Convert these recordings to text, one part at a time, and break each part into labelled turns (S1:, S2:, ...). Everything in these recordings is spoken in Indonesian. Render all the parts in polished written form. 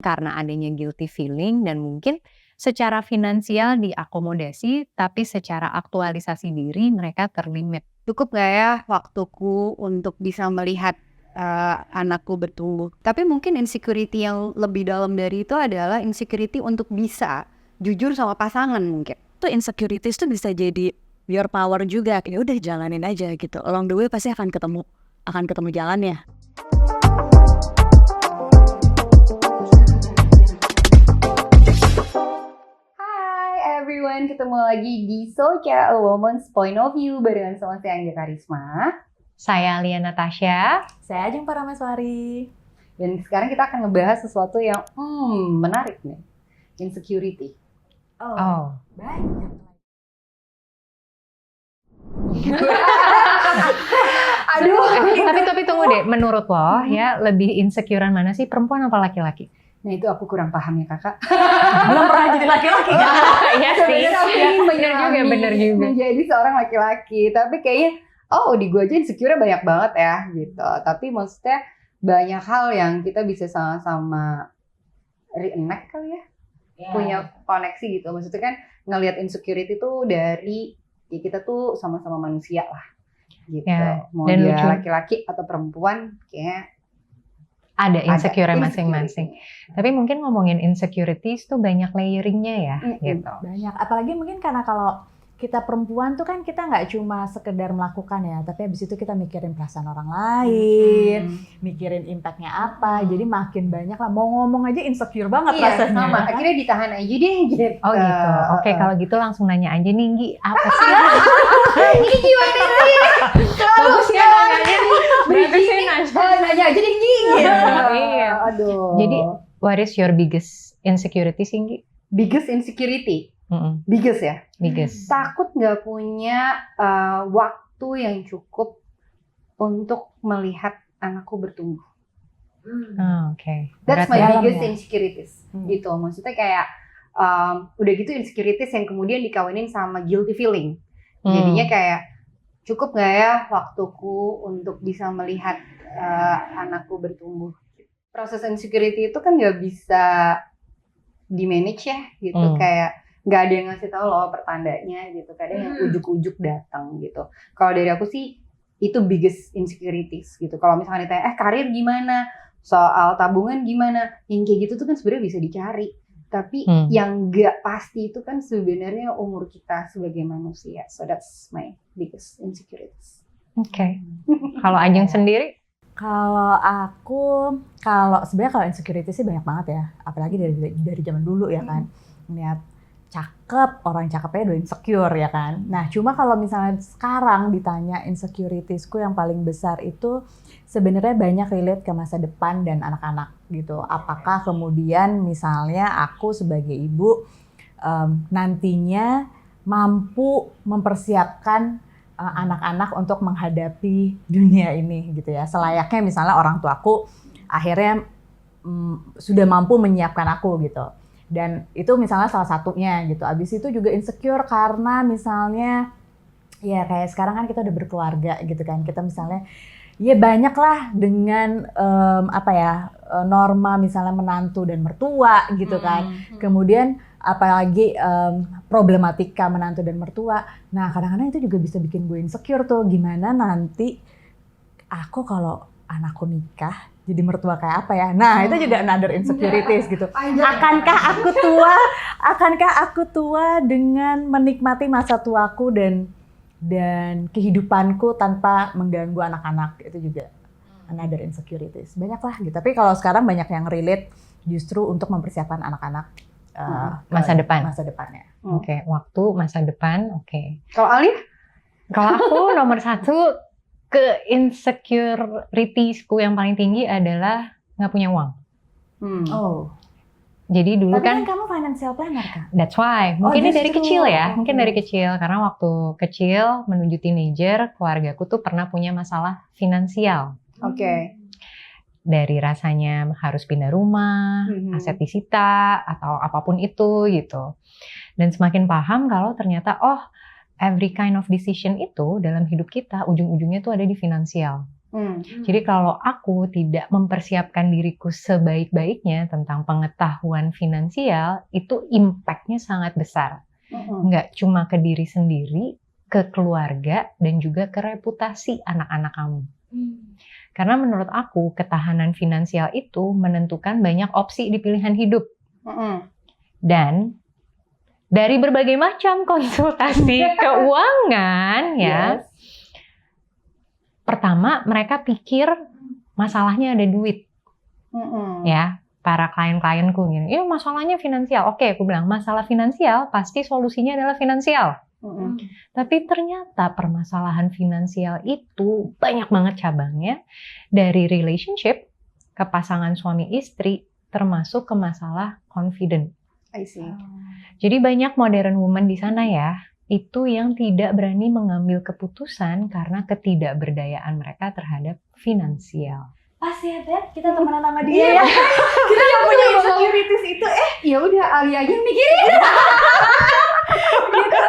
S1: karena adanya guilty feeling dan mungkin secara finansial diakomodasi, tapi secara aktualisasi diri mereka terlimit.
S2: Cukup gak ya waktuku untuk bisa melihat anakku bertumbuh? Tapi mungkin insecurity yang lebih dalam dari itu adalah insecurity untuk bisa jujur sama pasangan mungkin.
S3: Tuh insecurities tuh bisa jadi your power juga. Ya udah jalanin aja gitu. Along the way pasti akan ketemu jalannya.
S4: Everyone, ketemu lagi di Socha, A Woman's Point of View barengan sama saya Angga Karisma.
S1: Saya Lia Natasha.
S5: Saya Ajeng Parameswari.
S4: Dan sekarang kita akan ngebahas sesuatu yang menarik nih. Insecurity.
S1: Oh.
S5: Banyak.
S1: Tapi tunggu deh, menurut lo ya lebih insecurean mana sih, perempuan apa laki-laki?
S4: Nah itu aku kurang paham ya kakak.
S5: Belum pernah jadi laki-laki kan?
S1: Iya sih. Bener juga.
S4: Menjadi seorang laki-laki. Tapi kayaknya, di gue aja insecure banyak banget ya gitu. Tapi maksudnya banyak hal yang kita bisa sama-sama reenact kali ya. Punya koneksi gitu. Maksudnya kan ngelihat insecurity tuh dari ya kita tuh sama-sama manusia lah. Gitu.
S1: Ya,
S4: Mau
S1: dan
S4: dia
S1: lucu.
S4: laki-laki atau perempuan kayaknya
S1: Ada insecure
S4: insecurity.
S1: masing-masing. Tapi mungkin ngomongin insecurities tuh banyak layering-nya ya, gitu.
S5: Banyak. Apalagi mungkin karena kalau kita perempuan tuh kan kita nggak cuma sekedar melakukan ya, tapi habis itu kita mikirin perasaan orang lain, mikirin impact-nya apa. Jadi makin banyak lah. Mau ngomong aja insecure banget
S4: Iya,
S5: rasanya.
S4: sama. Akhirnya ditahan aja deh gitu.
S1: Oh gitu. Oke, kalau gitu langsung nanya aja nih, Nggi, apa sih?
S4: Ini gimana sih?
S1: Bagus ya nanyanya nih. Bagus ya nanya.
S4: Nanya aja deh gitu.
S1: Iya.
S4: Aduh.
S1: Jadi, what is your biggest insecurity sih, Nggi?
S4: biggest insecurity.
S1: Mm-mm,
S4: Biggest ya.
S1: biggest.
S4: Takut nggak punya waktu yang cukup untuk melihat anakku bertumbuh.
S1: Oh, oke.
S4: That's
S1: Berat
S4: my
S1: ya.
S4: biggest
S5: ya.
S4: insecurities. Gitu. Maksudnya kayak udah gitu insecurities yang kemudian dikawinin sama guilty feeling. Jadinya kayak cukup nggak ya waktuku untuk bisa melihat anakku bertumbuh. Proses insecurity itu kan nggak bisa di manage ya gitu. Kayak nggak ada yang ngasih tahu loh pertandanya gitu. Kadang yang ujuk-ujuk datang gitu. Kalau dari aku sih itu biggest insecurities gitu. Kalau misalnya ditanya karir gimana, soal tabungan gimana, yang kayak gitu tuh kan sebenarnya bisa dicari. Tapi yang nggak pasti itu kan sebenarnya umur kita sebagai manusia. So that's my biggest insecurities.
S1: Oke. Kalau Ajeng sendiri?
S5: Kalau aku, sebenarnya kalau insecurity sih banyak banget ya. Apalagi dari zaman dulu ya kan. Lihat cakep, orang cakepnya udah insecure ya kan. Nah cuma kalau misalnya sekarang ditanya insecuritiesku yang paling besar itu sebenarnya banyak relate ke masa depan dan anak-anak gitu. Apakah kemudian misalnya aku sebagai ibu nantinya mampu mempersiapkan anak-anak untuk menghadapi dunia ini gitu ya. Selayaknya misalnya orang tuaku akhirnya sudah mampu menyiapkan aku gitu. Dan itu misalnya salah satunya gitu. Abis itu juga insecure karena misalnya ya kayak sekarang kan kita udah berkeluarga gitu kan. Kita misalnya ya banyak lah dengan norma misalnya menantu dan mertua gitu kan. Kemudian apalagi problematika menantu dan mertua. Nah kadang-kadang itu juga bisa bikin gue insecure tuh. Gimana nanti aku kalau anakku nikah jadi mertua kayak apa ya? Nah itu juga another insecurities gitu. Akankah aku tua dengan menikmati masa tuaku dan kehidupanku tanpa mengganggu anak-anak? Itu juga another insecurities. Banyak lah gitu. Tapi kalau sekarang banyak yang relate justru untuk mempersiapkan anak-anak
S1: Masa depan.
S5: Masa depannya.
S1: Oke, waktu masa depan. Oke.
S4: Kalau Alia?
S1: Kalau aku nomor satu ke insecuritiesku yang paling tinggi adalah nggak punya uang.
S5: Oh.
S1: Jadi dulu
S5: Tapi
S1: kan
S5: kamu financial planner kan?
S1: that's why. Mungkin ini dari
S5: justru.
S1: kecil ya. Mungkin dari kecil. Karena waktu kecil menuju teenager, keluargaku tuh pernah punya masalah finansial.
S4: Oke.
S1: Dari rasanya harus pindah rumah, aset disita, atau apapun itu gitu. Dan semakin paham kalau ternyata every kind of decision itu dalam hidup kita ujung-ujungnya tuh ada di finansial. Jadi kalau aku tidak mempersiapkan diriku sebaik-baiknya tentang pengetahuan finansial, itu impact-nya sangat besar. Nggak cuma ke diri sendiri, ke keluarga, dan juga ke reputasi anak-anak kamu. Karena menurut aku, ketahanan finansial itu menentukan banyak opsi di pilihan hidup. Dan dari berbagai macam konsultasi keuangan, ya, pertama mereka pikir masalahnya ada duit. Ya, para klien-klienku gini, ya masalahnya finansial. Oke, aku bilang masalah finansial pasti solusinya adalah finansial. Tapi ternyata permasalahan finansial itu banyak banget cabangnya, dari relationship ke pasangan suami istri, termasuk ke masalah confident.
S4: I see.
S1: Jadi banyak modern woman di sana ya, itu yang tidak berani mengambil keputusan karena ketidakberdayaan mereka terhadap finansial.
S5: Pas ya Beb, kita temenan sama dia ya. Kita yang punya insecurities itu
S4: Ya udah Alia aja yang mikirin.
S5: gitu.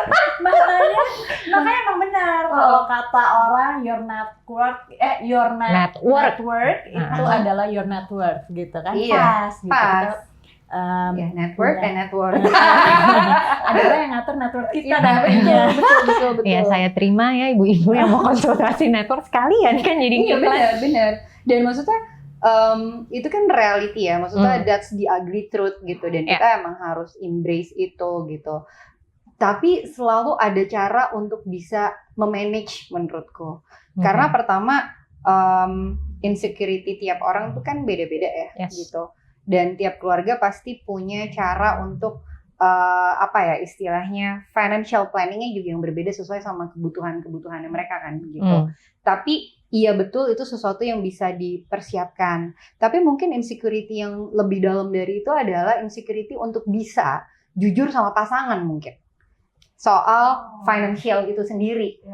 S5: Makanya emang benar kalau kata orang your network itu adalah your net worth gitu kan.
S4: Iya,
S5: Pas gitu.
S4: pas.
S5: Kita,
S4: Network and network.
S5: ada orang yang ngatur network kita dah.
S4: Betul.
S1: Ya saya terima ya ibu-ibu yang mau konsultasi network sekalian kan jadi
S4: Iya benar. Dan maksudnya itu kan reality ya. Maksudnya that's the ugly truth gitu. Dan kita emang harus embrace itu gitu. Tapi selalu ada cara untuk bisa memanage menurutku. Karena pertama insecurity tiap orang tuh kan beda-beda ya gitu. Dan tiap keluarga pasti punya cara untuk istilahnya financial planningnya juga yang berbeda sesuai sama kebutuhannya mereka kan gitu. Tapi iya betul itu sesuatu yang bisa dipersiapkan. Tapi mungkin insecurity yang lebih dalam dari itu adalah insecurity untuk bisa jujur sama pasangan mungkin. Soal financial itu sendiri.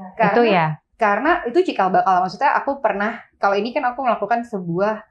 S4: Karena itu cikal bakal. Maksudnya aku pernah, kalau ini kan aku melakukan sebuah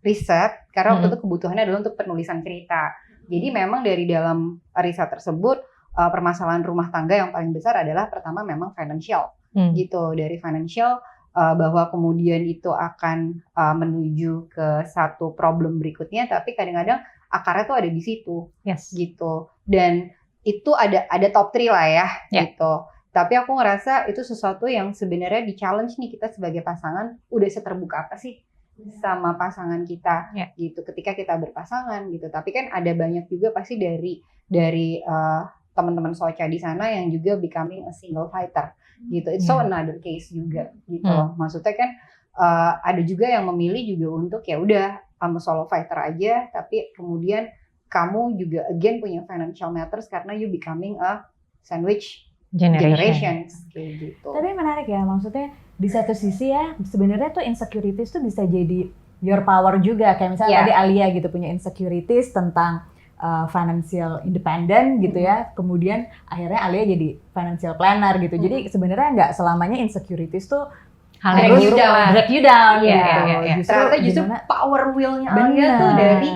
S4: riset, karena waktu itu kebutuhannya adalah untuk penulisan cerita. Jadi memang dari dalam riset tersebut, permasalahan rumah tangga yang paling besar adalah pertama memang financial. Gitu, dari financial bahwa kemudian itu akan menuju ke satu problem berikutnya, tapi kadang-kadang akarnya tuh ada di situ. Gitu. Dan itu ada top 3 lah ya, gitu. Tapi aku ngerasa itu sesuatu yang sebenarnya di-challenge nih kita sebagai pasangan, udah seterbuka apa sih sama pasangan kita gitu ketika kita berpasangan gitu. Tapi kan ada banyak juga pasti dari teman-teman Socha di sana yang juga becoming a single fighter gitu. It's so another case juga gitu. Maksudnya kan ada juga yang memilih juga untuk ya udah kamu solo fighter aja, tapi kemudian kamu juga again punya financial matters karena you becoming a sandwich generation kayak gitu.
S5: Tapi menarik ya, maksudnya di satu sisi ya sebenarnya tuh insecurities tuh bisa jadi your power juga, kayak misalnya tadi Alia gitu punya insecurities tentang financial independent gitu ya, kemudian akhirnya Alia jadi financial planner gitu. Jadi sebenarnya nggak selamanya insecurities tuh
S1: hal yang
S5: break you down
S1: gitu.
S4: Ternyata justru power will-nya Alia tuh dari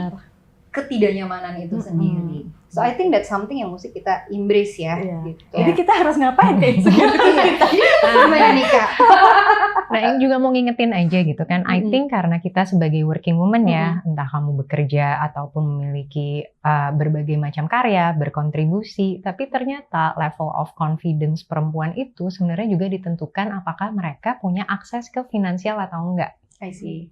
S4: ketidaknyamanan itu sendiri. So I think that's something yang mesti kita embrace ya. Gitu.
S5: Jadi kita harus ngapain deh?
S4: Gimana nih Kak?
S1: Nah, yang juga mau ngingetin aja gitu kan. I think karena kita sebagai working woman ya, entah kamu bekerja ataupun memiliki berbagai macam karya, berkontribusi, tapi ternyata level of confidence perempuan itu sebenarnya juga ditentukan apakah mereka punya akses ke finansial atau enggak.
S4: I see.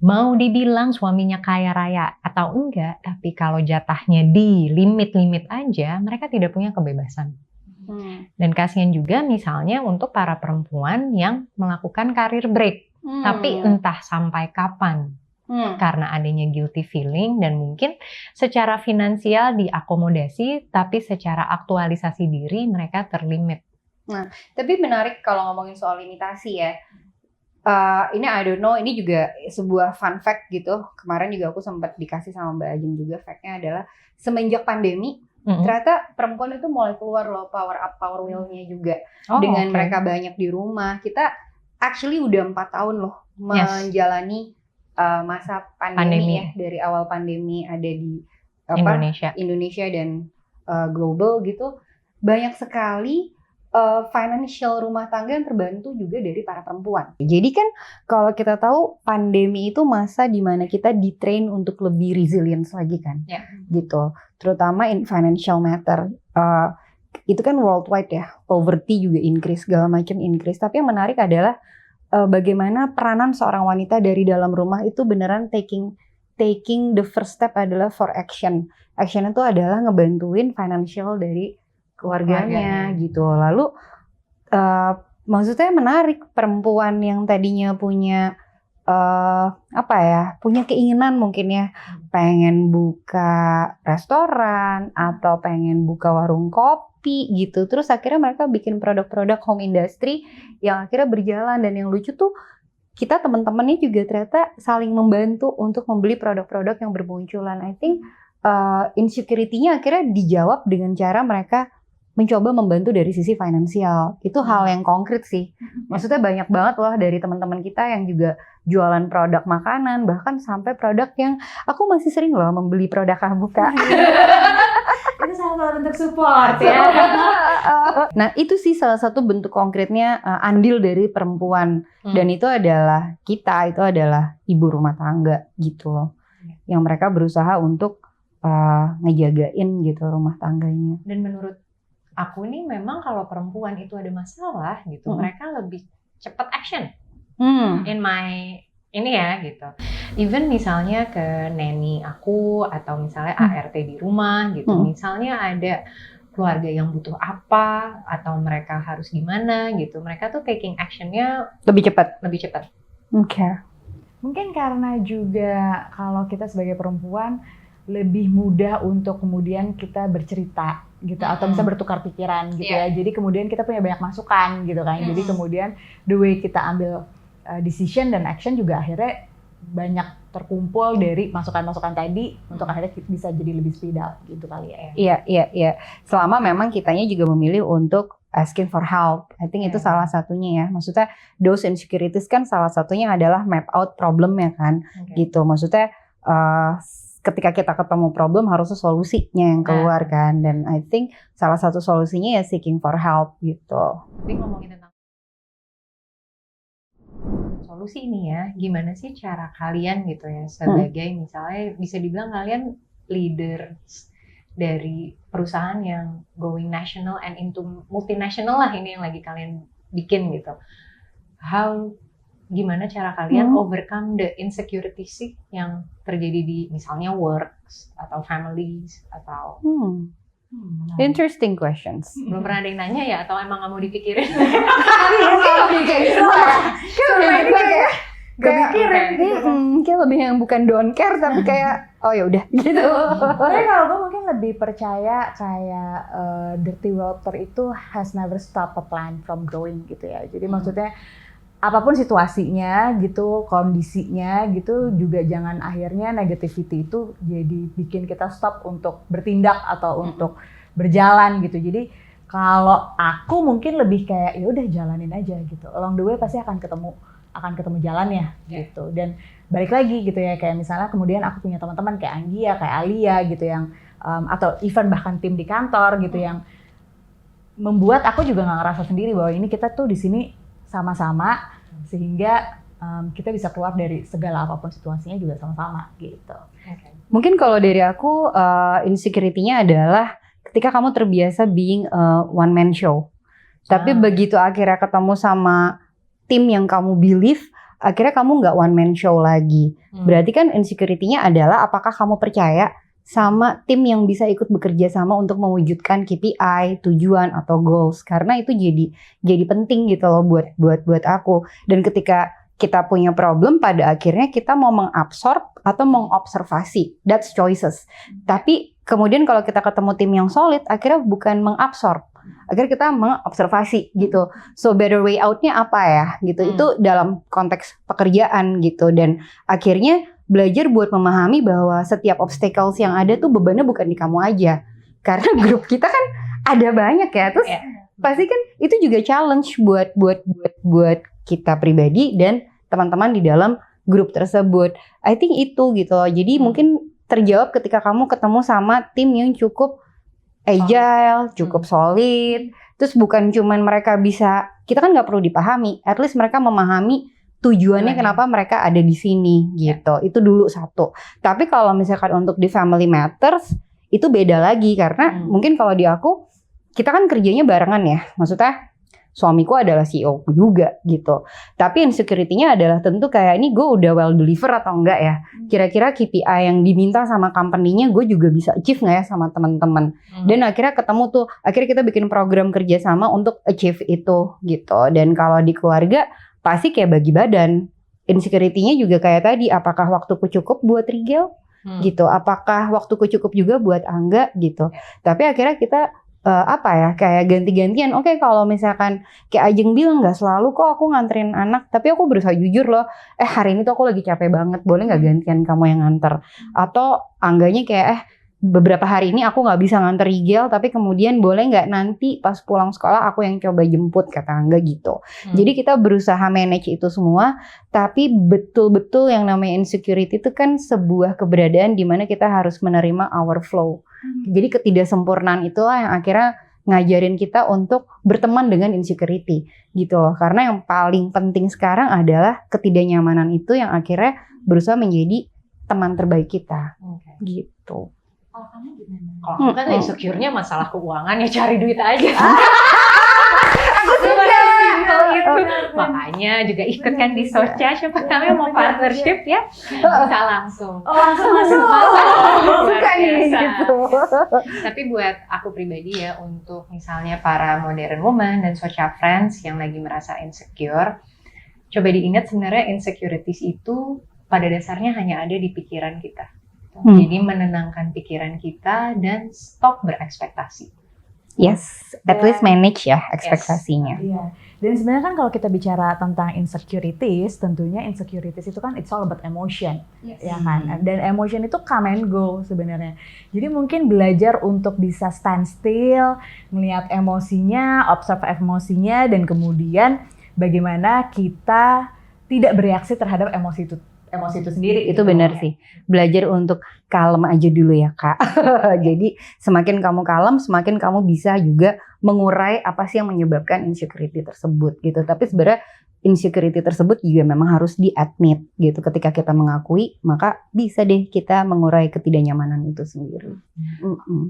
S1: Mau dibilang suaminya kaya raya atau enggak, tapi kalau jatahnya di limit-limit aja, mereka tidak punya kebebasan. Dan kasihan juga misalnya untuk para perempuan yang melakukan career break, tapi entah sampai kapan. Karena adanya guilty feeling dan mungkin secara finansial diakomodasi, tapi secara aktualisasi diri mereka terlimit.
S4: Nah, tapi menarik kalau ngomongin soal limitasi ya. Ini I don't know, ini juga sebuah fun fact gitu. Kemarin juga aku sempat dikasih sama Mbak Ajeng juga, fact-nya adalah semenjak pandemi, ternyata perempuan itu mulai keluar loh power up, power will-nya juga. Dengan mereka banyak di rumah, kita actually udah 4 tahun loh menjalani masa pandemi ya. Dari awal pandemi ada di Indonesia dan global gitu. Banyak sekali financial rumah tangga yang terbantu juga dari para perempuan. Jadi kan kalau kita tahu pandemi itu masa dimana kita di-train untuk lebih resilience lagi kan, gitu. Terutama in financial matter. Itu kan worldwide ya, poverty juga increase, segala macam increase. Tapi yang menarik adalah bagaimana peranan seorang wanita dari dalam rumah itu beneran taking the first step adalah for action. Action itu adalah ngebantuin financial dari keluarganya gitu. Lalu maksudnya menarik, perempuan yang tadinya punya punya keinginan mungkin ya, pengen buka restoran atau pengen buka warung kopi gitu. Terus akhirnya mereka bikin produk-produk home industry yang akhirnya berjalan. Dan yang lucu tuh kita teman-temannya juga ternyata saling membantu untuk membeli produk-produk yang bermunculan. I think insecurity-nya akhirnya dijawab dengan cara mereka mencoba membantu dari sisi finansial. Itu hal yang konkret sih. Maksudnya banyak banget loh dari teman-teman kita yang juga jualan produk makanan, bahkan sampai produk yang aku masih sering loh membeli produk Habuka.
S5: Itu salah satu bentuk support ya.
S4: Nah itu sih salah satu bentuk konkretnya andil dari perempuan. Dan itu adalah kita, itu adalah ibu rumah tangga gitu loh. Yang mereka berusaha untuk ngejagain gitu rumah tangganya.
S1: Dan menurut aku nih memang kalau perempuan itu ada masalah gitu, mereka lebih cepat action. In my ini ya gitu. Even misalnya ke nanny aku atau misalnya ART di rumah gitu. Misalnya ada keluarga yang butuh apa atau mereka harus gimana gitu. Mereka tuh taking actionnya
S4: Lebih cepat.
S5: Oke. Mungkin karena juga kalau kita sebagai perempuan lebih mudah untuk kemudian kita bercerita gitu atau bisa bertukar pikiran gitu ya. Jadi kemudian kita punya banyak masukan gitu kan. Jadi kemudian the way kita ambil decision dan action juga akhirnya banyak terkumpul dari masukan-masukan tadi untuk akhirnya bisa jadi lebih speed up gitu kali ya.
S4: Iya. Selama memang kitanya juga memilih untuk asking for help. I think itu salah satunya ya. Maksudnya those insecurities kan salah satunya adalah map out problemnya kan. Gitu. Maksudnya ketika kita ketemu problem harusnya solusinya yang keluar kan. Dan I think salah satu solusinya ya seeking for help gitu.
S1: Tapi ngomongin tentang solusi ini ya, gimana sih cara kalian gitu ya sebagai misalnya bisa dibilang kalian leaders dari perusahaan yang going national and into multinational lah, ini yang lagi kalian bikin gitu. Gimana cara kalian overcome the insecurity sih yang terjadi di misalnya works atau families atau
S4: interesting questions.
S1: belum pernah ada yang nanya ya atau emang nggak mau dipikirin?
S4: Kayak lebih yang bukan don't care tapi kayak oh ya udah gitu.
S5: Tapi kalau gue mungkin lebih percaya kayak dirty water itu has never stop a plant from growing gitu ya. Jadi maksudnya apapun situasinya gitu, kondisinya gitu, juga jangan akhirnya negativity itu jadi bikin kita stop untuk bertindak atau untuk berjalan gitu. Jadi kalau aku mungkin lebih kayak ya udah jalanin aja gitu. Along the way pasti akan ketemu jalannya gitu. Dan balik lagi gitu ya, kayak misalnya kemudian aku punya teman-teman kayak Anggia, kayak Alia gitu yang atau even bahkan tim di kantor gitu yang membuat aku juga nggak ngerasa sendiri bahwa ini kita tuh di sini sama-sama sehingga kita bisa keluar dari segala apapun situasinya juga sama-sama gitu.
S4: Mungkin kalau dari aku insecurity-nya adalah ketika kamu terbiasa being a one man show. Tapi begitu akhirnya ketemu sama tim yang kamu believe, akhirnya kamu nggak one man show lagi. Berarti kan insecurity-nya adalah apakah kamu percaya sama tim yang bisa ikut bekerja sama untuk mewujudkan KPI, tujuan atau goals. Karena itu jadi penting gitu loh buat aku. Dan ketika kita punya problem, pada akhirnya kita mau mengabsorb atau mengobservasi. That's choices. Tapi kemudian kalau kita ketemu tim yang solid, akhirnya bukan mengabsorb. Akhirnya kita mengobservasi gitu. So better way out-nya apa ya gitu. Itu dalam konteks pekerjaan gitu. Dan akhirnya belajar buat memahami bahwa setiap obstacles yang ada tuh bebannya bukan di kamu aja. Karena grup kita kan ada banyak ya. Terus pasti kan itu juga challenge buat kita pribadi dan teman-teman di dalam grup tersebut. I think itu gitu loh. Jadi mungkin terjawab ketika kamu ketemu sama tim yang cukup agile, cukup solid, Terus bukan cuman mereka bisa, kita kan nggak perlu dipahami, at least mereka memahami tujuannya kenapa mereka ada di sini gitu. Itu dulu satu. Tapi kalau misalkan untuk di Family Matters itu beda lagi karena mungkin kalau di aku kita kan kerjanya barengan ya. Maksudnya suamiku adalah CEO juga gitu. Tapi insecurity-nya adalah tentu kayak ini gue udah well deliver atau enggak ya. Kira-kira KPI yang diminta sama company-nya gue juga bisa achieve nggak ya sama teman-teman. Dan akhirnya ketemu tuh, akhirnya kita bikin program kerjasama untuk achieve itu gitu. Dan kalau di keluarga pasti kayak bagi badan. Insecurity-nya juga kayak tadi, apakah waktuku cukup buat Rigel? Gitu. Apakah waktuku cukup juga buat Angga gitu. Tapi akhirnya kita kayak ganti-gantian. Oke, kalau misalkan kayak Ajeng bilang nggak selalu kok aku nganterin anak, tapi aku berusaha jujur loh. Hari ini tuh aku lagi capek banget, boleh nggak gantian kamu yang nganter? Atau Angganya kayak beberapa hari ini aku nggak bisa nganter Rigel, tapi kemudian boleh nggak nanti pas pulang sekolah aku yang coba jemput, kata Angga gitu. Jadi kita berusaha manage itu semua, tapi betul-betul yang namanya insecurity itu kan sebuah keberadaan di mana kita harus menerima our flow. Jadi ketidaksempurnaan itulah yang akhirnya ngajarin kita untuk berteman dengan insecurity gitu loh. Karena yang paling penting sekarang adalah ketidaknyamanan itu yang akhirnya berusaha menjadi teman terbaik kita. Gitu.
S1: Kalau kamu gimana? Kalau aku kan insecure-nya masalah keuangan, ya cari duit aja. Makanya juga ikut kan di Socha, siapa tahu yang mau partnership ya bisa langsung.
S3: Langsung masuk.
S1: Luar biasa. Tapi buat aku pribadi ya, untuk misalnya para modern woman dan Socha friends yang lagi merasa insecure, coba diingat sebenarnya insecurities itu pada dasarnya hanya ada di pikiran kita. Jadi menenangkan pikiran kita dan stop berekspektasi.
S4: Yes, at least manage ya ekspektasinya.
S5: Iya. Dan sebenarnya kan kalau kita bicara tentang insecurities, tentunya insecurities itu kan it's all about emotion, ya kan? Dan emotion itu come and go sebenarnya. Jadi mungkin belajar untuk bisa stand still, melihat emosinya, observe emosinya, dan kemudian bagaimana kita tidak bereaksi terhadap emosi itu sendiri.
S4: Itu benar sih. Belajar untuk kalem aja dulu ya Kak. Jadi semakin kamu kalem, semakin kamu bisa juga mengurai apa sih yang menyebabkan insecurity tersebut gitu. Tapi sebenarnya insecurity tersebut juga memang harus di-admit gitu. Ketika kita mengakui, maka bisa deh kita mengurai ketidaknyamanan itu sendiri.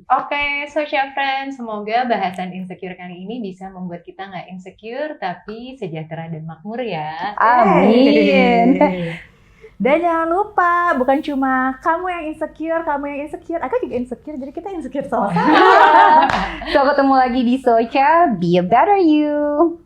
S1: Oke, Socha Friends, semoga bahasan insecure kali ini bisa membuat kita nggak insecure, tapi sejahtera dan makmur ya.
S4: Amin.
S5: Dan jangan lupa, bukan cuma kamu yang insecure, aku juga insecure, jadi kita insecure sama-sama.
S4: So ketemu lagi di Socha, be a better you.